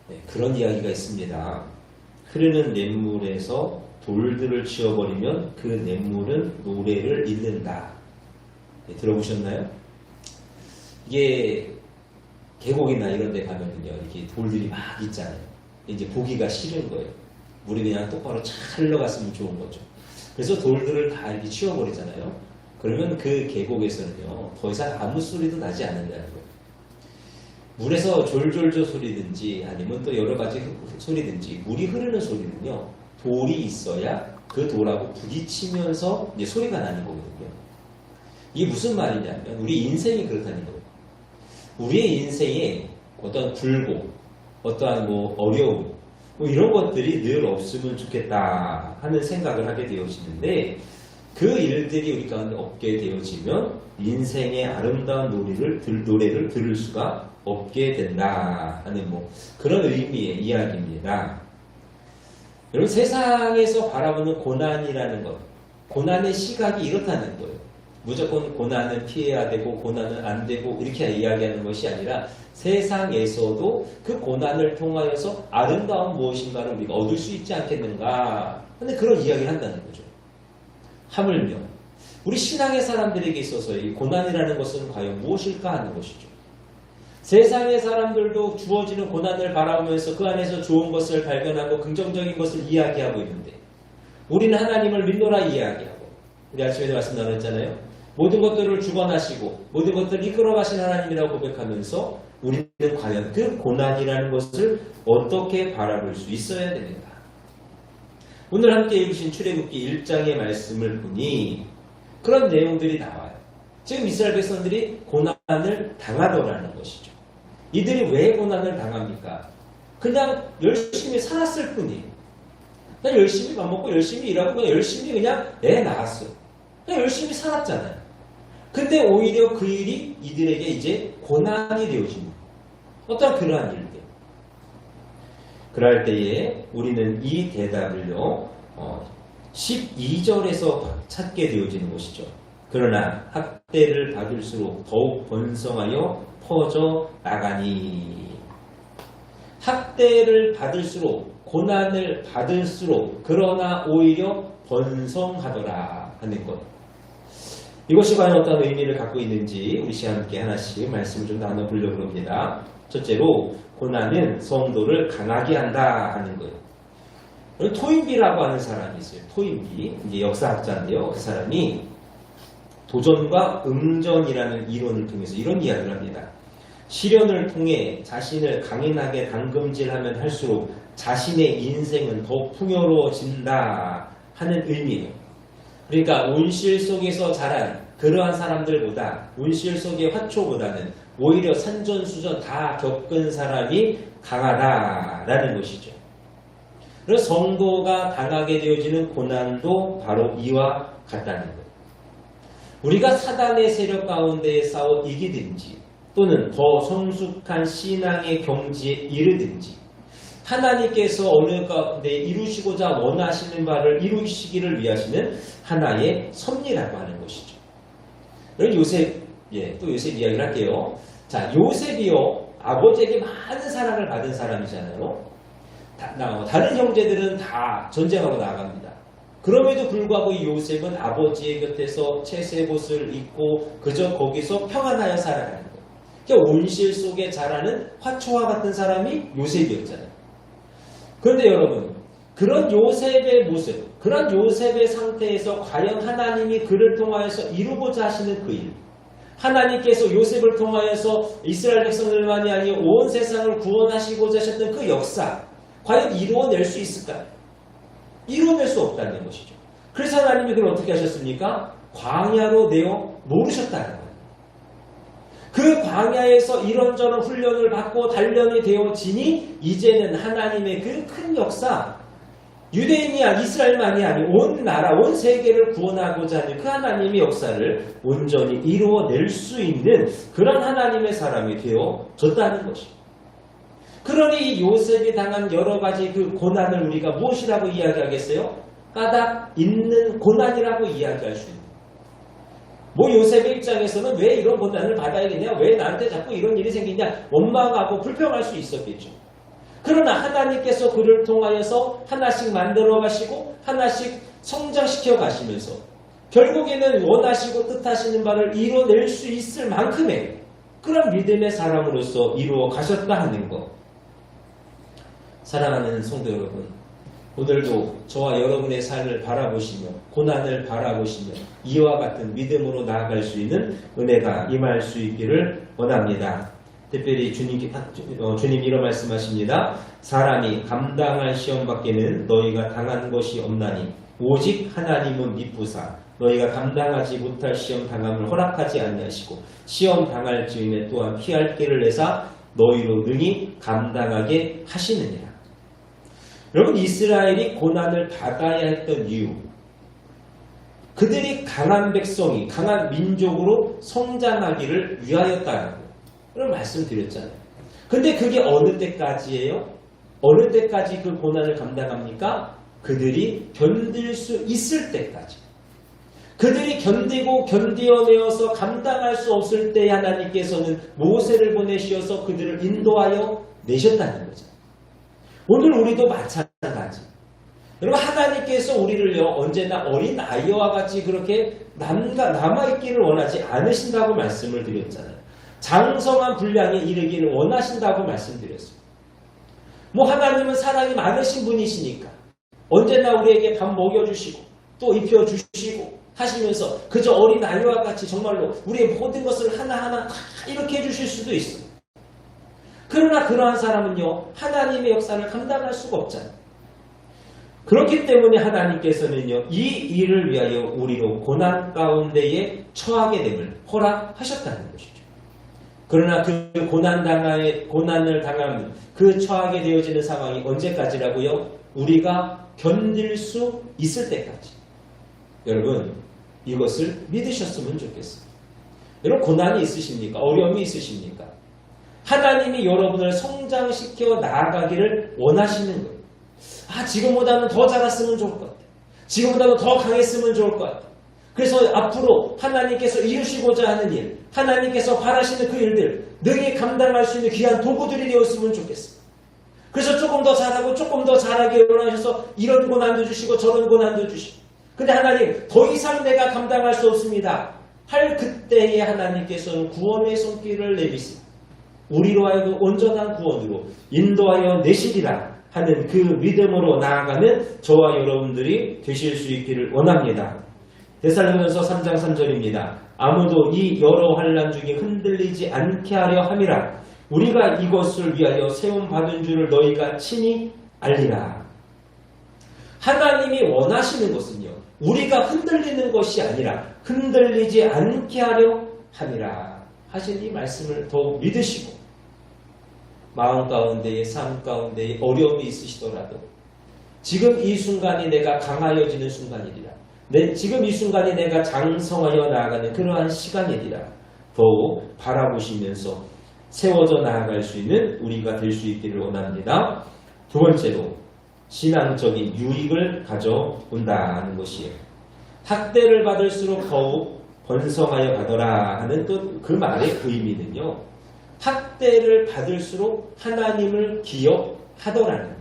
네, 그런 이야기가 있습니다. 흐르는 냇물에서 돌들을 치워버리면 그 냇물은 노래를 잃는다. 네, 들어보셨나요? 이게 계곡이나 이런 데 가면은요, 이렇게 돌들이 막 있잖아요. 이제 보기가 싫은 거예요. 물이 그냥 똑바로 잘 흘러갔으면 좋은 거죠. 그래서 돌들을 다 이렇게 치워버리잖아요. 그러면 그 계곡에서는요, 더 이상 아무 소리도 나지 않는다는 거예요. 물에서 졸졸졸 소리든지 아니면 또 여러 가지 소리든지 물이 흐르는 소리는요, 돌이 있어야 그 돌하고 부딪히면서 이제 소리가 나는 거거든요. 이게 무슨 말이냐면 우리 인생이 그렇다는 거예요. 우리의 인생에 어떤 굴곡, 어떠한 뭐 어려움, 뭐 이런 것들이 늘 없으면 좋겠다 하는 생각을 하게 되어지는데 그 일들이 우리 가운데 없게 되어지면 인생의 아름다운 노래를 들을 수가 없게 된다 하는 뭐 그런 의미의 이야기입니다. 여러분 세상에서 바라보는 고난이라는 것, 고난의 시각이 이렇다는 거예요. 무조건 고난은 피해야 되고 고난은 안 되고 이렇게 이야기하는 것이 아니라 세상에서도 그 고난을 통하여서 아름다운 무엇인가를 우리가 얻을 수 있지 않겠는가 하는 그런 이야기를 한다는 거죠. 하물며 우리 신앙의 사람들에게 있어서 이 고난이라는 것은 과연 무엇일까 하는 것이죠. 세상의 사람들도 주어지는 고난을 바라보면서 그 안에서 좋은 것을 발견하고 긍정적인 것을 이야기하고 있는데 우리는 하나님을 믿노라 이야기하고 우리 아침에도 말씀 나눴잖아요. 모든 것들을 주관하시고 모든 것들을 이끌어 가신 하나님이라고 고백하면서 우리는 과연 그 고난이라는 것을 어떻게 바라볼 수 있어야 되는가? 오늘 함께 읽으신 출애굽기 1장의 말씀을 보니 그런 내용들이 나와요. 지금 이스라엘 백성들이 고난을 당하더라는 것이죠. 이들이 왜 고난을 당합니까? 그냥 열심히 살았을 뿐이에요. 그냥 열심히 밥 먹고 열심히 일하고 그냥 열심히 그냥 애 낳았어요. 그냥 열심히 살았잖아요. 근데 오히려 그 일이 이들에게 이제 고난이 되어집니다. 어떤 그러한 일들. 그럴 때에 우리는 이 대답을요, 12절에서 찾게 되어지는 것이죠. 그러나 학대를 받을수록 더욱 번성하여 퍼져 나가니. 학대를 받을수록, 고난을 받을수록, 그러나 오히려 번성하더라 하는 것. 이것이 과연 어떤 의미를 갖고 있는지 우리 시간 함께 하나씩 말씀을 좀 나눠보려고 합니다. 첫째로 고난은 성도를 강하게 한다 하는 거예요. 토인비라고 하는 사람이 있어요. 토인비, 이제 역사학자인데요. 그 사람이 도전과 응전이라는 이론을 통해서 이런 이야기를 합니다. 시련을 통해 자신을 강인하게 담금질하면 할수록 자신의 인생은 더 풍요로워진다 하는 의미예요. 그러니까 온실 속에서 자란 그러한 사람들보다 온실 속의 화초보다는 오히려 산전수전 다 겪은 사람이 강하다라는 것이죠. 그래서 성도가 당하게 되어지는 고난도 바로 이와 같다는 거예요. 우리가 사단의 세력 가운데 싸워 이기든지 또는 더 성숙한 신앙의 경지에 이르든지 하나님께서 어느 가운데 이루시고자 원하시는 바를 이루시기를 위하시는 하나의 섭리라고 하는 것이죠. 그럼 요셉, 또 요셉 이야기를 할게요. 자, 요셉이요, 아버지에게 많은 사랑을 받은 사람이잖아요. 다른 형제들은 다 전쟁하러 나갑니다. 그럼에도 불구하고 이 요셉은 아버지의 곁에서 채색옷을 입고 그저 거기서 평안하여 살아가는 거예요. 그러니까 온실 속에 자라는 화초와 같은 사람이 요셉이었잖아요. 그런데 여러분, 그런 요셉의 모습, 그런 요셉의 상태에서 과연 하나님이 그를 통하여서 이루고자 하시는 그 일, 하나님께서 요셉을 통하여서 이스라엘 백성들만이 아니라 온 세상을 구원하시고자 하셨던 그 역사, 과연 이루어낼 수 있을까요? 이루어낼 수 없다는 것이죠. 그래서 하나님이 그걸 어떻게 하셨습니까? 광야로 내어 놓으셨다는 거예요. 그 광야에서 이런저런 훈련을 받고 단련이 되어지니 이제는 하나님의 그 큰 역사, 유대인이 아니 이스라엘만이 아닌 온 나라, 온 세계를 구원하고자 하는 그 하나님의 역사를 온전히 이루어낼 수 있는 그런 하나님의 사람이 되어졌다는 것입니다. 그러니 이 요셉이 당한 여러 가지 그 고난을 우리가 무엇이라고 이야기하겠어요? 까닭 있는 고난이라고 이야기할 수 있는. 뭐 요셉의 입장에서는 왜 이런 고난을 받아야겠냐? 왜 나한테 자꾸 이런 일이 생기냐? 원망하고 불평할 수 있었겠죠. 그러나 하나님께서 그를 통하여서 하나씩 만들어 가시고 하나씩 성장시켜 가시면서 결국에는 원하시고 뜻하시는 바를 이뤄낼 수 있을 만큼의 그런 믿음의 사람으로서 이루어 가셨다 하는 것. 사랑하는 성도 여러분, 오늘도 저와 여러분의 삶을 바라보시며 고난을 바라보시며 이와 같은 믿음으로 나아갈 수 있는 은혜가 임할 수 있기를 원합니다. 특별히 주님 이런 말씀하십니다. 사람이 감당할 시험 밖에는 너희가 당한 것이 없나니 오직 하나님은 미쁘사 너희가 감당하지 못할 시험 당함을 허락하지 아니하시고 시험 당할 즈음에 또한 피할 길을 내사 너희로 능히 감당하게 하시느니라. 여러분, 이스라엘이 고난을 받아야 했던 이유, 그들이 강한 백성이 강한 민족으로 성장하기를 위하였다라고 그런 말씀드렸잖아요. 근데 그게 어느 때까지예요? 어느 때까지 그 고난을 감당합니까? 그들이 견딜 수 있을 때까지. 그들이 견디고 견디어내어서 감당할 수 없을 때 하나님께서는 모세를 보내시어서 그들을 인도하여 내셨다는 거죠. 오늘 우리도 마찬가지. 여러분, 하나님께서 우리를요 언제나 어린 아이와 같이 그렇게 남아있기를 원하지 않으신다고 말씀을 드렸잖아요. 장성한 분량에 이르기를 원하신다고 말씀드렸어요. 하나님은 사랑이 많으신 분이시니까 언제나 우리에게 밥 먹여주시고 또 입혀주시고 하시면서 그저 어린 아이와 같이 정말로 우리의 모든 것을 하나하나 다 이렇게 해주실 수도 있어요. 그러나 그러한 사람은요 하나님의 역사를 감당할 수가 없잖아요. 그렇기 때문에 하나님께서는요 이 일을 위하여 우리로 고난 가운데에 처하게 됨을 허락하셨다는 것이죠. 그러나 그 고난을 당하면 그 처하게 되어지는 상황이 언제까지라고요? 우리가 견딜 수 있을 때까지. 여러분, 이것을 믿으셨으면 좋겠어요. 여러분, 고난이 있으십니까? 어려움이 있으십니까? 하나님이 여러분을 성장시켜 나아가기를 원하시는 거예요. 지금보다는 더 자랐으면 좋을 것 같아요. 지금보다는 더 강했으면 좋을 것 같아요. 그래서 앞으로 하나님께서 이루시고자 하는 일, 하나님께서 바라시는 그 일들 능히 감당할 수 있는 귀한 도구들이 되었으면 좋겠어요. 그래서 조금 더 잘하고 조금 더 잘하게 원하셔서 이런 고난도 주시고 저런 고난도 주시고, 근데 하나님 더 이상 내가 감당할 수 없습니다 할 그때에 하나님께서는 구원의 손길을 내미시고 우리로 하여금 온전한 구원으로 인도하여 내시리라 하는 그 믿음으로 나아가는 저와 여러분들이 되실 수 있기를 원합니다. 데살로니가서 3장 3절입니다. 아무도 이 여러 환난 중에 흔들리지 않게 하려 함이라. 우리가 이것을 위하여 세움받은 줄을 너희가 친히 알리라. 하나님이 원하시는 것은요 우리가 흔들리는 것이 아니라 흔들리지 않게 하려 함이라 하신 이 말씀을 더욱 믿으시고, 마음 가운데에 삶 가운데에 어려움이 있으시더라도 지금 이 순간이 내가 강하여지는 순간이리라. 지금 이 순간이 내가 장성하여 나아가는 그러한 시간이리라. 더욱 바라보시면서 세워져 나아갈 수 있는 우리가 될 수 있기를 원합니다. 두 번째로 신앙적인 유익을 가져온다는 것이에요. 학대를 받을수록 더욱 번성하여 가더라 하는 또 그 말의 의미는요, 학대를 받을수록 하나님을 기억하더라는 거예요.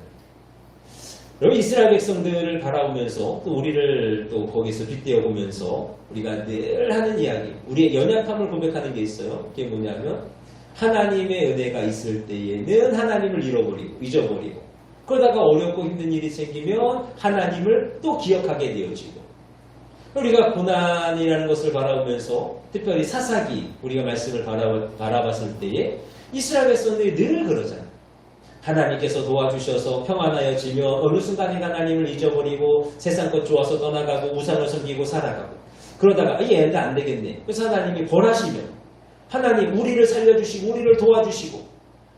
여러분, 이스라엘 백성들을 바라보면서 또 우리를 또 거기서 빗대어 보면서 우리가 늘 하는 이야기, 우리의 연약함을 고백하는 게 있어요. 그게 뭐냐면 하나님의 은혜가 있을 때에는 하나님을 잊어버리고 그러다가 어렵고 힘든 일이 생기면 하나님을 또 기억하게 되어지고, 우리가 고난이라는 것을 바라보면서 특별히 사사기 우리가 말씀을 바라봤을 때에 이스라엘 백성들이 늘 그러잖아요. 하나님께서 도와주셔서 평안하여지며 어느 순간에 하나님을 잊어버리고 세상 것 좋아서 떠나가고 우상을 섬기고 살아가고, 그러다가 이 애는 안 되겠네. 그래서 하나님이 벌하시면 하나님 우리를 살려주시고 우리를 도와주시고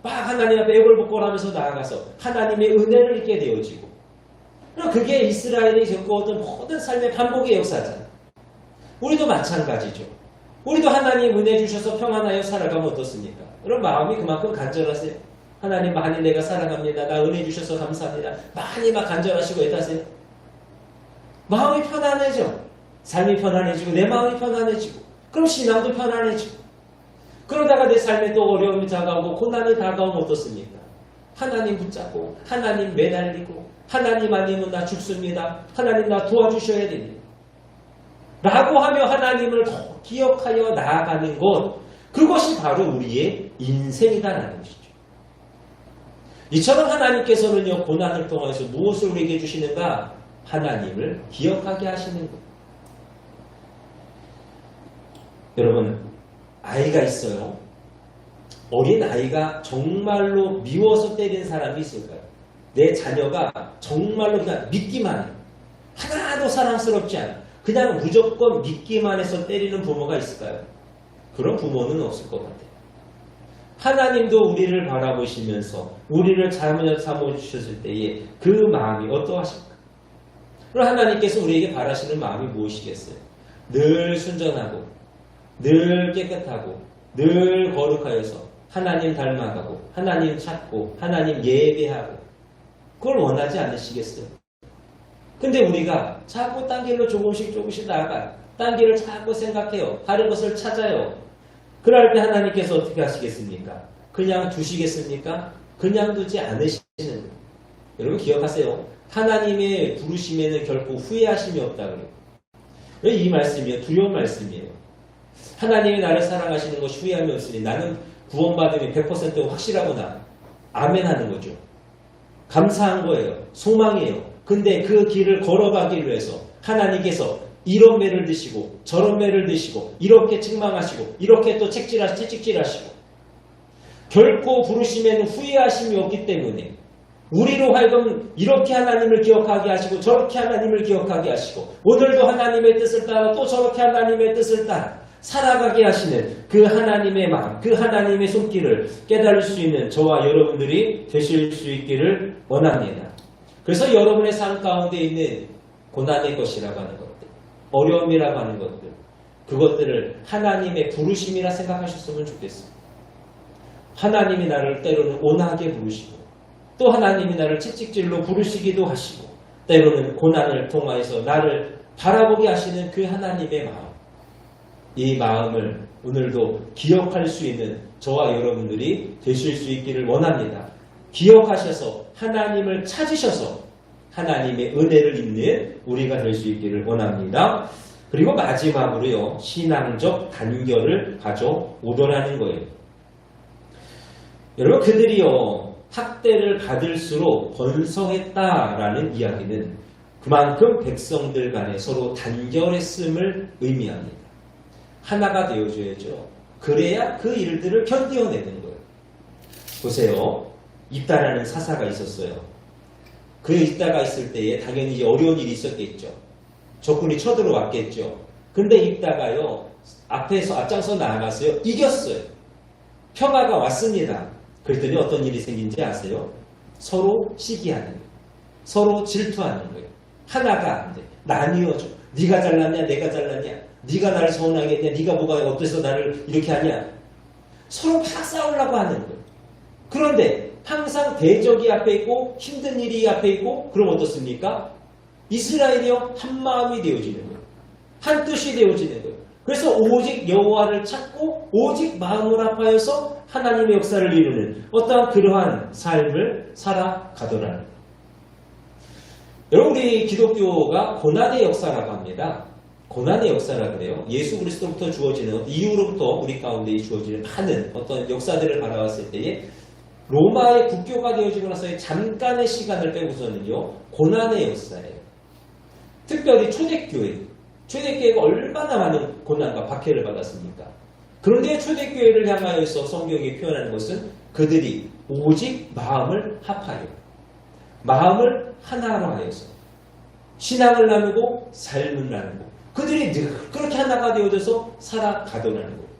막 하나님 앞에 애걸복걸하면서 나아가서 하나님의 은혜를 잊게 되어지고, 그게 이스라엘이 겪어오던 모든 삶의 반복의 역사잖아요. 우리도 마찬가지죠. 우리도 하나님 은혜 주셔서 평안하여 살아가면 어떻습니까? 그런 마음이 그만큼 간절하세요. 하나님 많이 내가 사랑합니다. 나 은혜 주셔서 감사합니다. 많이 막 간절하시고 애타세요. 마음이 편안해져. 삶이 편안해지고 내 마음이 편안해지고 그럼 신앙도 편안해지고, 그러다가 내 삶에 또 어려움이 다가오고 고난이 다가오면 어떻습니까? 하나님 붙잡고 하나님 매달리고 하나님 아니면 나 죽습니다. 하나님 나 도와주셔야 됩니다. 라고 하며 하나님을 더 기억하여 나아가는 것, 그것이 바로 우리의 인생이다라는 것이죠. 이처럼 하나님께서는요, 고난을 통해서 무엇을 우리에게 주시는가? 하나님을 기억하게 하시는 것. 여러분, 아이가 있어요. 어린 아이가 정말로 미워서 때리는 사람이 있을까요? 내 자녀가 정말로 그냥 믿기만 해요. 하나도 사랑스럽지 않아. 그냥 무조건 믿기만 해서 때리는 부모가 있을까요? 그런 부모는 없을 것 같아요. 하나님도 우리를 바라보시면서 우리를 잘못 삼아주셨을 때에 그 마음이 어떠하실까? 그럼 하나님께서 우리에게 바라시는 마음이 무엇이겠어요? 늘 순전하고 늘 깨끗하고 늘 거룩하여서 하나님 닮아가고 하나님 찾고 하나님 예배하고, 그걸 원하지 않으시겠어요? 근데 우리가 자꾸 딴 길로 조금씩 나아가, 딴 길을 자꾸 생각해요. 다른 것을 찾아요. 그럴 때 하나님께서 어떻게 하시겠습니까? 그냥 두시겠습니까? 그냥 두지 않으시는 거예요. 여러분 기억하세요. 하나님의 부르심에는 결코 후회하심이 없다 그래요. 왜 이 말씀이에요? 두려운 말씀이에요. 하나님이 나를 사랑하시는 것이 후회함이 없으니 나는 구원받음이 100% 확실하구나. 아멘 하는 거죠. 감사한 거예요. 소망이에요. 근데 그 길을 걸어가기 위해서 하나님께서 이런 매를 드시고 저런 매를 드시고 이렇게 책망하시고 이렇게 또 채찍질하시고 결코 부르심에는 후회하심이 없기 때문에 우리로 하여금 이렇게 하나님을 기억하게 하시고 저렇게 하나님을 기억하게 하시고 오늘도 하나님의 뜻을 따라 또 저렇게 하나님의 뜻을 따라 살아가게 하시는 그 하나님의 마음, 그 하나님의 손길을 깨달을 수 있는 저와 여러분들이 되실 수 있기를 원합니다. 그래서 여러분의 삶 가운데 있는 고난의 것이라고 하는 것들, 어려움이라고 하는 것들, 그것들을 하나님의 부르심이라 생각하셨으면 좋겠습니다. 하나님이 나를 때로는 온하게 부르시고 또 하나님이 나를 채찍질로 부르시기도 하시고 때로는 고난을 통하여서 나를 바라보게 하시는 그 하나님의 마음, 이 마음을 오늘도 기억할 수 있는 저와 여러분들이 되실 수 있기를 원합니다. 기억하셔서 하나님을 찾으셔서 하나님의 은혜를 입는 우리가 될 수 있기를 원합니다. 그리고 마지막으로요, 신앙적 단결을 가져오더라는 거예요. 여러분, 그들이요 학대를 받을수록 번성했다라는 이야기는 그만큼 백성들 간에 서로 단결했음을 의미합니다. 하나가 되어줘야죠. 그래야 그 일들을 견뎌내는 거예요. 보세요. 입다라는 사사가 있었어요. 그 입다가 있을 때에 당연히 이제 어려운 일이 있었겠죠. 적군이 쳐들어왔겠죠. 근데 입다가요 앞장서 나아갔어요. 이겼어요. 평화가 왔습니다. 그랬더니 어떤 일이 생긴지 아세요? 서로 시기하는 거예요. 서로 질투하는 거예요. 하나가 안 돼. 나뉘어져. 네가 잘났냐 내가 잘났냐. 네가 나를 서운하게 했냐 네가 뭐가 어때서 나를 이렇게 하냐. 서로 막 싸우려고 하는 거예요. 그런데 항상 대적이 앞에 있고 힘든 일이 앞에 있고 그럼 어떻습니까? 이스라엘이요 한 마음이 되어지는 거예요. 한 뜻이 되어지는 거예요. 그래서 오직 여호와를 찾고 오직 마음을 합하여서 하나님의 역사를 이루는 어떠한 그러한 삶을 살아가더라는 거예요. 여러분, 우리 기독교가 고난의 역사라고 합니다. 고난의 역사라 그래요. 예수 그리스도부터 주어지는 이후로부터 우리 가운데 주어지는 많은 어떤 역사들을 바라봤을 때에 로마의 국교가 되어지고 나서의 잠깐의 시간을 빼고서는요 고난의 역사예요. 특별히 초대교회가 얼마나 많은 고난과 박해를 받았습니까? 그런데 초대교회를 향하여서 성경이 표현하는 것은 그들이 오직 마음을 합하여 마음을 하나로 하여서 신앙을 나누고 삶을 나누고 그들이 늘 그렇게 하나가 되어져서 살아가더라는 거예요.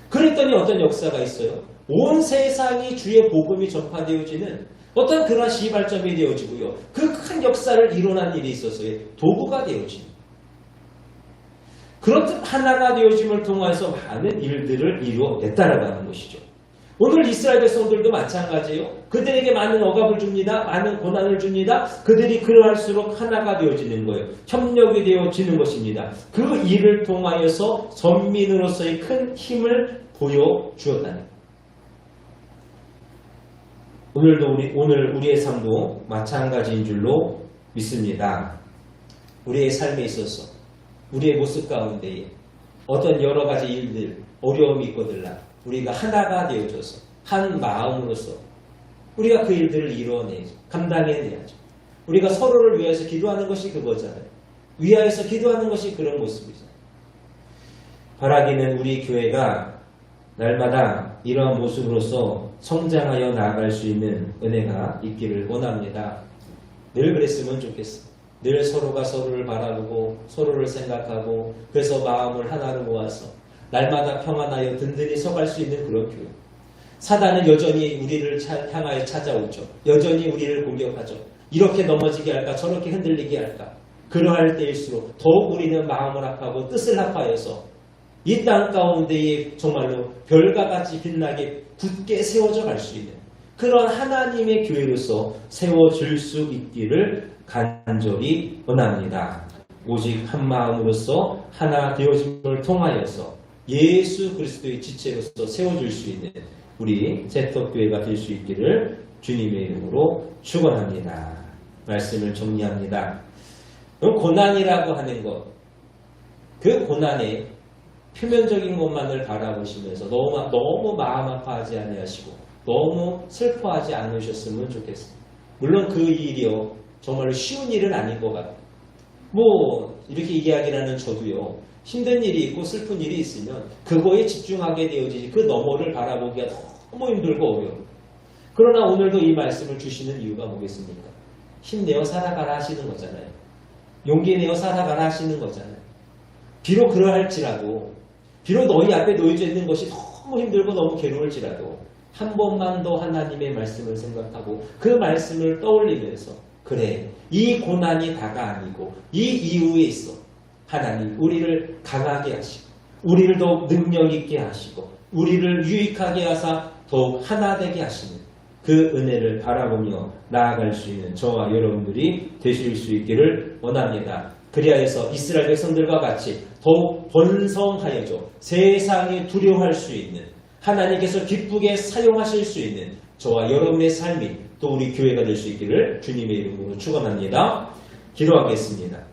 그랬더니 어떤 역사가 있어요. 온 세상이 주의 복음이 전파되어지는 어떤 그런 시발점이 되어지고요. 그 큰 역사를 이뤄낸 일이 있었어요. 도구가 되어진. 그렇듯 하나가 되어짐을 통해서 많은 일들을 이루어냈다라고 하는 것이죠. 오늘 이스라엘 백성들도 마찬가지예요. 그들에게 많은 억압을 줍니다. 많은 고난을 줍니다. 그들이 그러할수록 하나가 되어지는 거예요. 협력이 되어지는 것입니다. 그 일을 통하여서 전민으로서의 큰 힘을 보여주었다는 거예요. 오늘 우리의 삶도 마찬가지인 줄로 믿습니다. 우리의 삶에 있어서 우리의 모습 가운데에 어떤 여러 가지 일들, 어려움이 있거들라 우리가 하나가 되어져서 한 마음으로서 우리가 그 일들을 이뤄내야죠. 감당해내야죠. 우리가 서로를 위해서 기도하는 것이 그거잖아요. 위하여서 기도하는 것이 그런 모습이잖아요. 바라기는 우리 교회가 날마다 이러한 모습으로서 성장하여 나아갈 수 있는 은혜가 있기를 원합니다. 늘 그랬으면 좋겠어요. 늘 서로가 서로를 바라보고 서로를 생각하고 그래서 마음을 하나로 모아서 날마다 평안하여 든든히 서갈 수 있는 그런 교회. 사단은 여전히 우리를 향하여 찾아오죠. 여전히 우리를 공격하죠. 이렇게 넘어지게 할까 저렇게 흔들리게 할까. 그러할 때일수록 더욱 우리는 마음을 합하고 뜻을 합하여서 이 땅 가운데에 정말로 별과 같이 빛나게 굳게 세워져 갈 수 있는 그런 하나님의 교회로서 세워질 수 있기를 간절히 원합니다. 오직 한 마음으로서 하나 되어짐을 통하여서 예수 그리스도의 지체로서 세워질 수 있는 우리 세터교회가 될 수 있기를 주님의 이름으로 축원합니다. 말씀을 정리합니다. 고난이라고 하는 것, 그 고난의 표면적인 것만을 바라보시면서 너무 마음 아파하지 아니하시고 너무 슬퍼하지 않으셨으면 좋겠습니다. 물론 그 일이요 정말로 쉬운 일은 아닌 것 같아요. 이렇게 이야기를 하는 저도요 힘든 일이 있고 슬픈 일이 있으면 그거에 집중하게 되어지지 그 너머를 바라보기가 너무 힘들고 어려워요. 그러나 오늘도 이 말씀을 주시는 이유가 뭐겠습니까? 힘내어 살아가라 하시는 거잖아요. 용기 내어 살아가라 하시는 거잖아요. 비록 그러할지라도 비록 너희 앞에 놓여져 있는 것이 너무 힘들고 너무 괴로울지라도 한 번만 더 하나님의 말씀을 생각하고 그 말씀을 떠올리면서 그래 이 고난이 다가 아니고 이 이후에 있어 하나님 우리를 강하게 하시고 우리를 더욱 능력 있게 하시고 우리를 유익하게 하사 더욱 하나 되게 하시는 그 은혜를 바라보며 나아갈 수 있는 저와 여러분들이 되실 수 있기를 원합니다. 그리하여서 이스라엘 백성들과 같이 더욱 번성하여져 세상에 두려워할 수 있는 하나님께서 기쁘게 사용하실 수 있는 저와 여러분의 삶이 또 우리 교회가 될 수 있기를 주님의 이름으로 축원합니다. 기도하겠습니다.